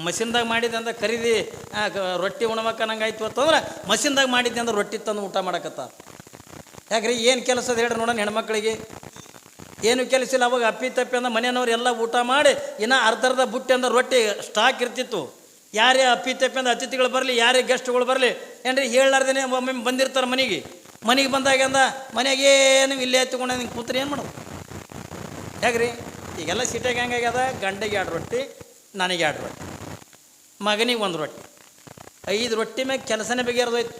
ಮಷಿನ್ದಾಗ ಮಾಡಿದ್ದೆ ಅಂದ್ರೆ ಖರೀದಿ ರೊಟ್ಟಿ ಉಣ್ಬೇಕು ನಂಗೆ ಆಯ್ತು ಅಂತಂದ್ರೆ ಮಷಿನ್ದಾಗ ಮಾಡಿದ್ದೆ ಅಂದ್ರೆ ರೊಟ್ಟಿ ತಂದು ಊಟ ಮಾಡಕತ್ತಾರ. ಯಾಕ್ರಿ ಏನು ಕೆಲಸದ ಹೇಳ್ರಿ ನೋಡೋಣ ಹೆಣ್ಮಕ್ಳಿಗೆ? ಏನು ಕೆಲಸ ಇಲ್ಲ. ಅವಾಗ ಅಪ್ಪಿ ತಪ್ಪಿ ಅಂದ್ರೆ ಮನೆಯವ್ರು ಎಲ್ಲ ಊಟ ಮಾಡಿ ಇನ್ನು ಅರ್ಧ ಬುಟ್ಟಿ ಅಂದ್ರೆ ರೊಟ್ಟಿ ಸ್ಟಾಕ್ ಇರ್ತಿತ್ತು. ಯಾರೇ ಅಪ್ಪಿ ತಪ್ಪಿ ಅಂದ್ರೆ ಅತಿಥಿಗಳು ಬರಲಿ, ಯಾರೇ ಗೆಸ್ಟ್ಗಳು ಬರಲಿ ಏನ್ರಿ ಹೇಳಲಾರ್ದೇ ಒಮ್ಮೆ ಬಂದಿರ್ತಾರೆ ಮನೆಗೆ ಬಂದಾಗ ಮನೆಗೆ ಏನು ಇಲ್ಲೇ ಎತ್ಕೊಂಡು ಹಿಂಗೆ ಕೂತ್ರೆ ಏನು ಮಾಡೋದು? ಹೇಗ್ರಿ ಈಗೆಲ್ಲ ಸಿಟಿಯಾಗ ಹೆಂಗಾಗ್ಯದ, ಗಂಡಗೆ 2 ರೊಟ್ಟಿ, ನನಗೆ 2 ರೊಟ್ಟಿ, ಮಗನಿಗೆ 1 ರೊಟ್ಟಿ, 5 ರೊಟ್ಟಿ ಮ್ಯಾಗ ಕೆಲಸನೇ ಬಗೆಹರಿದೋಯ್ತು.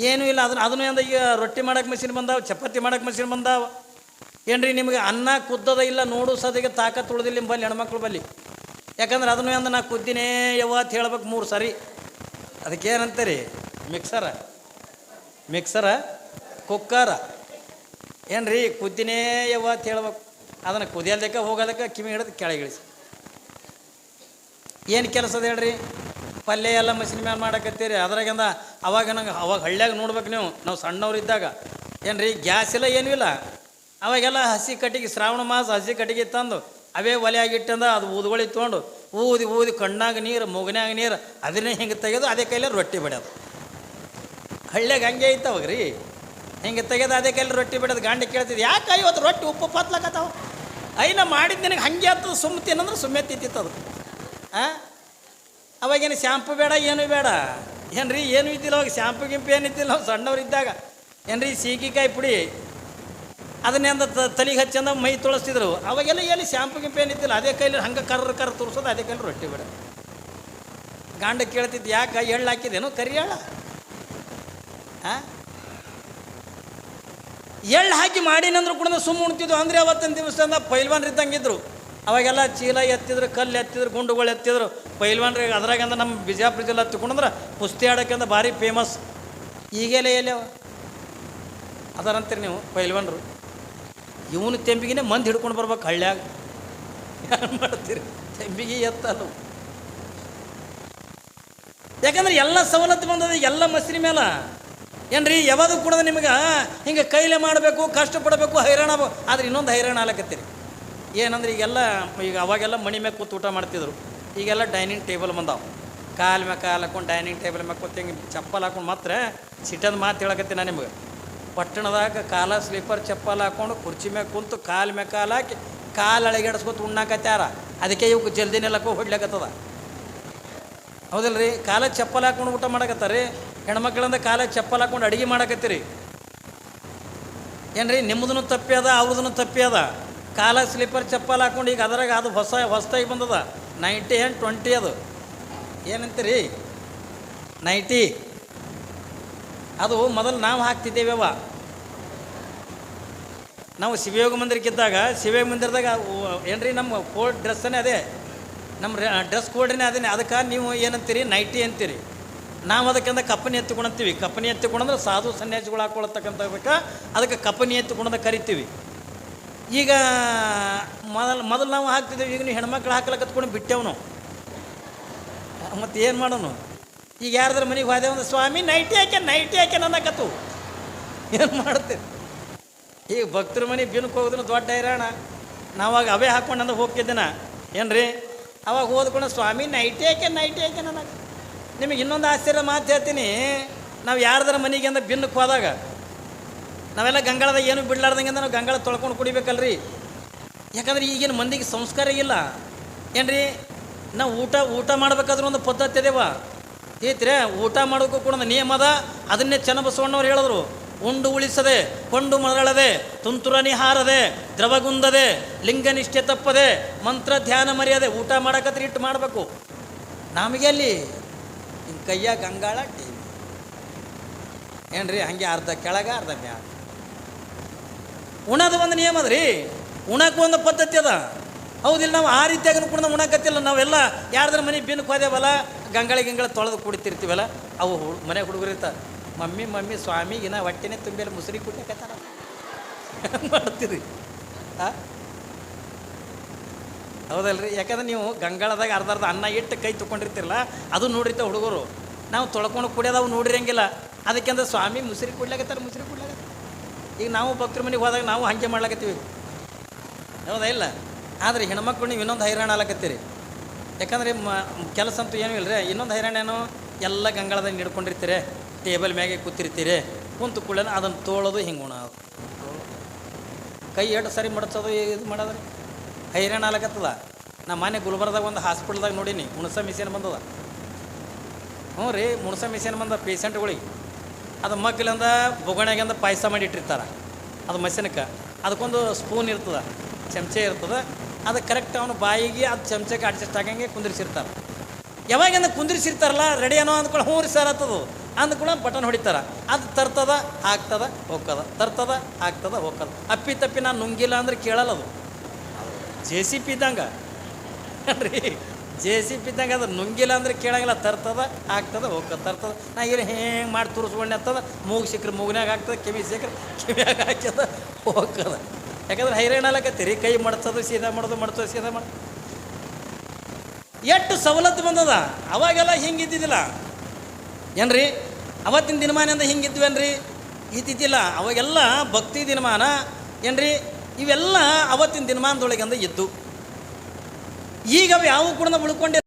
ಏನೂ ಇಲ್ಲ. ಅದನ್ನು ಅಂದ ಈಗ ರೊಟ್ಟಿ ಮಾಡೋಕೆ ಮಷಿನ್ ಬಂದಾವ, ಚಪಾತಿ ಮಾಡೋಕೆ ಮಷಿನ್ ಬಂದಾವ ಏನ್ರಿ. ನಿಮಗೆ ಅನ್ನ ಕುದ್ದದ ಇಲ್ಲ ನೋಡು ಸದಿಗೆ ತಾಕತ್ತು ಉಳಿದಿಲ್ಲ ನಿಮ್ಮ ಬಲ್ಲಿ ಹೆಣ್ಮಕ್ಳು ಬಲ್ಲಿ. ಯಾಕಂದ್ರೆ ಅದನ್ನು ಅಂದ ನಾ ಕುದ್ದಿನೇ ಯಾವತ್ತು ಹೇಳ್ಬೇಕು 3 ಸರಿ. ಅದಕ್ಕೇನಂತೀರಿ? ಮಿಕ್ಸರ ಕುಕ್ಕರ ಏನ್ರಿ, ಕುದ್ದಿನೇ ಯಾವತ್ತು ಹೇಳ್ಬೇಕು. ಅದನ್ನು ಕುದಿಯೋದಕ್ಕೆ ಹೋಗೋದಕ್ಕೆ ಕಿವಿ ಹಿಡಿದು ಕೆಳಗಿಳಿಸಿ ಏನು ಕೆಲಸದ ಹೇಳ್ರಿ? ಪಲ್ಯ ಎಲ್ಲ ಮಷಿನ್ ಮ್ಯಾಲೆ ಮಾಡಕತ್ತೀರಿ. ಅದ್ರಾಗಿಂದ ಅವಾಗ ನಂಗೆ ಅವಾಗ ಹಳ್ಳ್ಯಾಗ ನೋಡ್ಬೇಕು ನೀವು, ನಾವು ಸಣ್ಣವ್ರು ಇದ್ದಾಗ ಏನು ರೀ ಗ್ಯಾಸ್ ಇಲ್ಲ ಏನೂ ಇಲ್ಲ. ಅವಾಗೆಲ್ಲ ಹಸಿ ಕಟ್ಟಿಗೆ, ಶ್ರಾವಣ ಮಾಸ ಹಸಿ ಕಟ್ಟಿಗೆ ತಂದು ಅವೇ ಒಲೆಯಾಗಿಟ್ಟಂದ ಅದು ಊದುಗಳು ತೊಗೊಂಡು ಊದಿ ಊದಿ ಕಣ್ಣಾಗ ನೀರು ಮೂಗನ್ಯಾಗ ನೀರು ಅದನ್ನೇ ಹಿಂಗೆ ತೆಗೆದು ಅದೇ ಕೈಲೇ ರೊಟ್ಟಿ ಬಿಡೋದು. ಹಳ್ಳ್ಯಾಗ ಹಂಗೆ ಐತವಾಗ ರೀ, ಹಿಂಗೆ ತೆಗೆದು ಅದೇ ಕೈಲಿ ರೊಟ್ಟಿ ಬಿಡೋದು. ಗಾಂಡಿ ಕೇಳ್ತಿದ್ದು ಯಾಕೆ ಇವತ್ತು ರೊಟ್ಟಿ ಉಪ್ಪು ಪತ್ಲಕತ್ತಾವ? ನಾ ಮಾಡಿದ್ದು ನಿನಗೆ ಹಂಗೆ ಆಗ್ತದೆ, ಸುಮ್ಮ ತಿನ್ನಂದ್ರೆ ಸುಮ್ಮನೆ ತಿಂತಿತ್ತದು. ಅವಾಗೇನು ಶ್ಯಾಂಪು ಬೇಡ ಏನೂ ಬೇಡ ಏನು ರೀ, ಏನೂ ಇದ್ದಿಲ್ಲ ಅವಾಗ, ಶ್ಯಾಂಪು ಗಿಂಪು ಏನಿದ್ದಿಲ್ಲ. ನಾವು ಸಣ್ಣವ್ರು ಇದ್ದಾಗ ಏನು ರೀ ಸೀಗಿಕಾಯಿ ಪುಡಿ ಅದನ್ನೆಂದ ತಲೆಗೆ ಹಚ್ಚಂದ ಮೈ ತೊಳಸ್ತಿದ್ರು. ಅವಾಗೆಲ್ಲ ಎಲ್ಲಿ ಶ್ಯಾಂಪು ಗಿಂಪು ಏನಿದ್ದಿಲ್ಲ, ಅದೇ ಕೈಲಿ ಹಂಗೆ ಕರ್ರ ತುರ್ಸೋದು, ಅದೇ ಕೈಲಿ ರೊಟ್ಟಿ ಬಿಡ. ಗಾಂಡ ಕೇಳ್ತಿದ್ದು ಯಾಕೆ ಎಳ್ಳು ಹಾಕಿದೇನು ಕರಿಯಾಳ? ಎಳ್ಳು ಹಾಕಿ ಮಾಡಿನಂದ್ರು ಕೂಡ ಸುಮ್ಮ ಉಣ್ತಿದ್ವು. ಅಂದರೆ ಅವತ್ತಿನ ದಿವಸದಿಂದ ಪೈಲ್ವಾನ್ರು ಇದ್ದಂಗಿದ್ರು. ಅವಾಗೆಲ್ಲ ಚೀಲ ಎತ್ತಿದ್ರು, ಕಲ್ಲು ಎತ್ತಿದ್ರು, ಗುಂಡುಗಳು ಎತ್ತಿದ್ರು ಪೈಲ್ವಾನ್ರಿಗೆ. ಅದ್ರಾಗಂದ ನಮ್ಮ ಬಿಜಾಪುರ ಜಿಲ್ಲೆ ಹತ್ತಿಕೊಂಡ್ರೆ ಕುಸ್ತಿ ಆಡೋಕ್ಕಿಂತ ಭಾರಿ ಫೇಮಸ್. ಈಗೆಲ್ಲ ಎಲ್ಲಿ ಅವ ಅದರಂತೀರಿ ನೀವು ಪೈಲ್ವಾನ್ರು. ಇವನು ತೆಂಬಿಗೆ ಮಂದಿ ಹಿಡ್ಕೊಂಡು ಬರ್ಬೇಕು ಹಳ್ಳ್ಯಾಗ. ಏನು ಮಾಡ್ತೀರಿ, ತೆಂಬಿಗೆ ಎತ್ತಲ್ಲ. ಯಾಕಂದ್ರೆ ಎಲ್ಲ ಸವಲತ್ತು ಬಂದದ, ಎಲ್ಲ ಮಸ್ರಿ ಮೇಲೆ. ಏನು ರೀ ಯಾವುದು ಕೂಡ ನಿಮಗೆ ಹಿಂಗೆ ಕೈಲೇ ಮಾಡಬೇಕು, ಕಷ್ಟಪಡಬೇಕು, ಹೈರಾಣ. ಆದ್ರೆ ಇನ್ನೊಂದು ಹೈರಾಣ ಆಲಕತ್ತೀರಿ. ಏನಂದ್ರೆ ಈಗ ಅವಾಗೆಲ್ಲ ಮಣಿ ಮ್ಯಾಗ ಕೂತು ಊಟ ಮಾಡ್ತಿದ್ರು. ಈಗೆಲ್ಲ ಡೈನಿಂಗ್ ಟೇಬಲ್ ಬಂದಾವ. ಕಾಲು ಮ್ಯಾಗ ಕಾಲು ಹಾಕೊಂಡು ಡೈನಿಂಗ್ ಟೇಬಲ್ ಮ್ಯಾಗ ಕೂತು ಹಿಂಗೆ ಚಪ್ಪಲ್ ಹಾಕೊಂಡು ಮಾತ್ರ ಸಿಟ್ಟದ ಮಾತು ಹೇಳಕತ್ತೀನಿ ನಾನು ನಿಮಗೆ. ಪಟ್ಟಣದಾಗ ಕಾಲ ಸ್ಲೀಪರ್ ಚಪ್ಪಲ್ ಹಾಕೊಂಡು ಕುರ್ಚಿ ಮ್ಯಾಗ ಕುಂತು ಕಾಲು ಮ್ಯಾಗ ಕಾಲು ಹಾಕಿ ಕಾಲು ಅಳಗೆಡಿಸ್ಕೊತು ಉಣ್ಣಾಕತ್ಯಾರ. ಅದಕ್ಕೆ ಇವಕ್ಕೆ ಜಲ್ದಿನೆಲ್ಲಕ್ಕೂ ಹೊಡ್ಲಿಕತ್ತದ. ಹೌದಿಲ್ಲ ರೀ, ಕಾಲ ಚಪ್ಪಲ್ ಹಾಕೊಂಡು ಊಟ ಮಾಡಕತ್ತಾರೆ. ಹೆಣ್ಮಕ್ಳಿಂದ ಕಾಲ ಚಪ್ಪಲ್ ಹಾಕೊಂಡು ಅಡುಗೆ ಮಾಡಕತ್ತೀರಿ. ಏನು ರೀ, ನಿಮ್ಮದೂ ತಪ್ಪಿ ಅದ, ಅವ್ರದೂ ತಪ್ಪಿ ಅದ. ಕಾಲ ಸ್ಲೀಪರ್ ಚಪ್ಪಲ್ ಹಾಕೊಂಡು ಈಗ ಅದ್ರಾಗ ಅದು ಹೊಸದಾಗಿ ಬಂದದ 90 and 20 ಅದು ಏನಂತೀರಿ 90. ಅದು ಮೊದಲು ನಾವು ಹಾಕ್ತಿದ್ದೇವೆವ. ನಾವು ಶಿವಯೋಗ ಮಂದಿರಕ್ಕಿದ್ದಾಗ ಶಿವಯೋಗ ಮಂದಿರದಾಗ ಏನು ರೀ ನಮ್ಮ ಕೋಡ್ ಡ್ರೆಸ್ಸನ್ನೇ ಅದೇ, ನಮ್ಮ ಡ್ರೆಸ್ ಕೋಡ್ನೇ ಅದೇ. ಅದಕ್ಕೆ ನೀವು ಏನಂತೀರಿ 90 ಅಂತೀರಿ. ನಾವು ಅದಕ್ಕಿಂತ ಕಪ್ಪನಿ ಎತ್ತಿಕೊಂಡಂತೀವಿ. ಕಪ್ಪನಿ ಎತ್ತಿಕೊಂಡ್ರೆ ಸಾಧು ಸನ್ಯಾಸಿಗಳು ಹಾಕ್ಕೊಳತಕ್ಕಂಥದಕ್ಕೆ ಅದಕ್ಕೆ ಕಪ್ಪನಿ ಎತ್ತಿಕೊಂಡ ಕರಿತೀವಿ. ಈಗ ಮೊದಲು ನಾವು ಹಾಕ್ತಿದ್ದೇವೆ. ಈಗ ನೀವು ಹೆಣ್ಮಕ್ಳು ಹಾಕ್ಲಕತ್ಕೊಂಡು ಬಿಟ್ಟೆವು ನಾವು. ಮತ್ತು ಏನು ಮಾಡೋನು? ಈಗ ಯಾರ್ದಾರ ಮನೆಗೆ ಹೋದೆ ಒಂದು ಸ್ವಾಮಿ ನೈಟಿ ಹಾಕ್ಯಾನ ಅನ್ನಕತ್ತು. ಏನು ಮಾಡ್ತೀವಿ? ಈಗ ಭಕ್ತರ ಮನೆ ಬಿನ್ಕ್ಕೆ ಹೋಗಿದ್ರು ದೊಡ್ಡ ಹೈರಾಣ. ನಾವಾಗ ಅವೇ ಹಾಕ್ಕೊಂಡು ಅಂದ್ರೆ ಹೋಗ್ತಿದ್ದೇನ ಏನು ರೀ. ಅವಾಗ ಹೋದ್ಕೊಂಡು ಸ್ವಾಮಿ ನೈಟಿ ಹಾಕ್ಯಾನ ಅನ್ನಕ. ನಿಮಗೆ ಇನ್ನೊಂದು ಆಶ್ಚರ್ಯ ಮಾತು ಹೇಳ್ತೀನಿ. ನಾವು ಯಾರ್ದಾರ ಮನೆಗೆ ಅಂದ್ರೆ ಬಿನ್ನಕ್ಕೆ ಹೋದಾಗ ನಾವೆಲ್ಲ ಗಂಗಾಳದಾಗ ಏನು ಬಿಡ್ಲಾರ್ದಂಗೆ ನಾವು ಗಂಗಾಳ ತೊಳ್ಕೊಂಡು ಕುಡಿಬೇಕಲ್ರಿ. ಯಾಕಂದ್ರೆ ಈಗಿನ ಮಂದಿಗೆ ಸಂಸ್ಕಾರ ಇಲ್ಲ ಏನು ರೀ. ನಾವು ಊಟ ಮಾಡ್ಬೇಕಾದ್ರೂ ಒಂದು ಪದ್ಧತಿ ಅದೇವ ಐತ್ರಿ. ಊಟ ಮಾಡೋಕ್ಕೂ ಕೂಡ ಒಂದು ನಿಯಮ ಅದ. ಅದನ್ನೇ ಚನ್ನಬಸವಣ್ಣವ್ರು ಹೇಳಿದ್ರು. ಉಂಡು ಉಳಿಸದೆ, ಕೊಂಡು ಮರಳದೆ, ತುಂತುರನಿ ಹಾರದೆ, ದ್ರವಗುಂದದೆ, ಲಿಂಗನಿಷ್ಠೆ ತಪ್ಪದೆ, ಮಂತ್ರ ಧ್ಯಾನ ಮರ್ಯಾದೆ. ಊಟ ಮಾಡಕತ್ರ ಇಟ್ಟು ಮಾಡಬೇಕು. ನಮಗೆ ಅಲ್ಲಿ ಹಿಂಗೆ ಕೈಯ ಗಂಗಾಳ ಟಿ ಏನು ರೀ, ಹಂಗೆ ಅರ್ಧ ಕೆಳಗೆ ಅರ್ಧ ಮ್ಯಾಲ. ಉಣದು ಒಂದು ನಿಯಮ ಅದ ರೀ. ಉಣಕ್ಕೆ ಒಂದು ಪದ್ಧತಿ ಅದ. ಹೌದಿಲ್ಲ? ನಾವು ಆ ರೀತಿಯಾಗಿ ಕೂಡ ಉಣಕತ್ತಿಲ್ಲ. ನಾವೆಲ್ಲ ಯಾರ್ದಾರ ಮನೆ ಬಿನ್ನಕ್ಕೆ ಹೋದೇವಲ್ಲ, ಗಂಗಳ ತೊಳೆದು ಕುಡಿತಿರ್ತೀವಲ್ಲ, ಅವು ಮನೆ ಹುಡುಗರು ಇರ್ತಾರೆ. ಮಮ್ಮಿ ಸ್ವಾಮಿಗಿನ ಹೊಟ್ಟೆನೇ ತುಂಬಿಲ್ಲ ಮುಸುರಿ ಕುಟ್ಲಿಕತ್ತಾರ ಮಾಡ್ತೀರಿ. ಹೌದಲ್ರಿ? ಯಾಕಂದ್ರೆ ನೀವು ಗಂಗಾಳದಾಗ ಅರ್ಧ ಅನ್ನ ಇಟ್ಟು ಕೈ ತೊಗೊಂಡಿರ್ತಿರಲ್ಲ, ಅದು ನೋಡಿರ್ತ ಹುಡುಗರು. ನಾವು ತೊಳ್ಕೊಂಡು ಕುಡಿಯೋದವು ನೋಡಿರಂಗಿಲ್ಲ. ಅದಕ್ಕೆಂದ್ರೆ ಸ್ವಾಮಿ ಮುಸುರಿ ಕುಡ್ಲಾಕತ್ತಾರ. ಈಗ ನಾವು ಭಕ್ತರ ಮನೆಗೆ ಹೋದಾಗ ನಾವು ಹಾಗೆ ಮಾಡ್ಲಾಕತ್ತೀವಿ. ಹೌದಾ ಇಲ್ಲ? ಆದರೆ ಹೆಣ್ಮಕ್ಳು ನೀವು ಇನ್ನೊಂದು ಹೈರಾಣ ಆಲಕತ್ತೀರಿ. ಯಾಕಂದರೆ ಕೆಲಸ ಅಂತೂ ಏನೂ ಇಲ್ಲ ರೀ. ಇನ್ನೊಂದು ಹೈರಾಣ ಏನು, ಎಲ್ಲ ಗಂಗಾಳದಾಗ ಹಿಡ್ಕೊಂಡಿರ್ತೀರಿ, ಟೇಬಲ್ ಮ್ಯಾಗೆ ಕೂತಿರ್ತೀರಿ. ಕುಂತು ಕೂಡಲೇ ಅದನ್ನು ತೋಳೋದು ಹಿಂಗೆ ಉಣೋದು, ಕೈ ಎಷ್ಟು ಸರಿ ಮಡಚೋದು ಇದು ಮಾಡೋದ್ರಿ ಹೈರಾಣ ಆಲಕತ್ತದ. ನಮ್ಮ ಮನೆ ಗುಲ್ಬರ್ದಾಗ ಒಂದು ಹಾಸ್ಪಿಟ್ಲ್ದಾಗ ನೋಡೀನಿ, ಮುಣಸ ಮಿಷನ್ ಬಂದದ. ಹ್ಞೂ ರೀ, ಮುಣಸ ಮಿಷನ್ ಬಂದ ಪೇಷಂಟ್ಗಳಿಗೆ. ಅದು ಮಗ್ಲಿಂದ ಬೊಗಣೆಗಿಂದ ಪಾಯಸ ಮಾಡಿ ಇಟ್ಟಿರ್ತಾರೆ. ಅದು ಮಷಿನ್ಗೆ ಅದಕ್ಕೊಂದು ಸ್ಪೂನ್ ಇರ್ತದೆ, ಚಮಚೆ ಇರ್ತದೆ. ಅದು ಕರೆಕ್ಟ್ ಅವನು ಬಾಯಿಗೆ ಅದು ಚಮಚಕ್ಕೆ ಅಡ್ಜಸ್ಟ್ ಆಗಂಗೆ ಕುಂದಿರಿಸಿರ್ತಾರೆ. ಯಾವಾಗಿಂದ ಕುಂದಿರಿಸಿರ್ತಾರಲ್ಲ, ರೆಡಿ ಅನ್ನೋ ಅಂದ್ಕೊಳ್ಳಿ ಹ್ಞೂ ರೀ ಸರ್ ಆಗ್ತದೆ ಅಂದ್ಕೊಳ್ಳ ಬಟನ್ ಹೊಡಿತಾರೆ. ಅದು ತರ್ತದ ಆಗ್ತದ ಹೋಗ್ತದ, ತರ್ತದ ಆಗ್ತದ ಹೋಗ್ತದ. ಅಪ್ಪಿ ತಪ್ಪಿ ನಾನು ನುಂಗಿಲ್ಲ ಅಂದ್ರೆ ಕೇಳಲ್ಲ. ಅದು JCP ಇದ್ದಂಗೆ ರೀ, JCP ಇದ್ದಂಗೆ. ಅದು ನುಂಗಿಲ್ಲ ಅಂದ್ರೆ ಕೇಳಂಗಿಲ್ಲ. ತರ್ತದ ಆಗ್ತದ ಹೋಗ್ತದ, ತರ್ತದ. ನಾ ಇಲ್ಲಿ ಹೆಂಗೆ ಮಾಡಿ ತುರ್ಸ್ಕೊಂಡೆ ಆಗ್ತದ. ಮೂಗು ಸಿಕ್ಕರೆ ಮೂಗಿನಾಗ ಆಗ್ತದೆ, ಕಿವಿ ಸಿಕ್ಕರೆ ಕಿವಿಯಾಗ ಹಾಕ್ಯದ ಹೋಗ್ತದ. ಯಾಕಂದ್ರೆ ಹೈರಾಣ ಆಲಕತ್ತೀರಿ. ಕೈ ಮಡ್ಸೋದು ಸೀದಾ ಮಾಡೋದು, ಸೀದಾ ಮಾಡೋದು. ಎಷ್ಟು ಸವಲತ್ತು ಬಂದದ. ಅವಾಗೆಲ್ಲ ಹಿಂಗೆ ಇದ್ದಿದ್ದಿಲ್ಲ ಏನ್ರಿ. ಅವತ್ತಿನ ದಿನಮಾನದಿಂದ ಹಿಂಗಿದ್ವೇನ್ರಿ, ಇದ್ದಿದ್ದಿಲ್ಲ. ಅವಾಗೆಲ್ಲ ಭಕ್ತಿ ದಿನಮಾನ ಏನ್ರಿ, ಇವೆಲ್ಲ ಅವತ್ತಿನ ದಿನಮಾನದೊಳಗಿಂದ ಇದ್ದು. ಈಗ ಅವು ಯಾವ ಕೂಡ ಉಳ್ಕೊಂಡಿಲ್ಲ.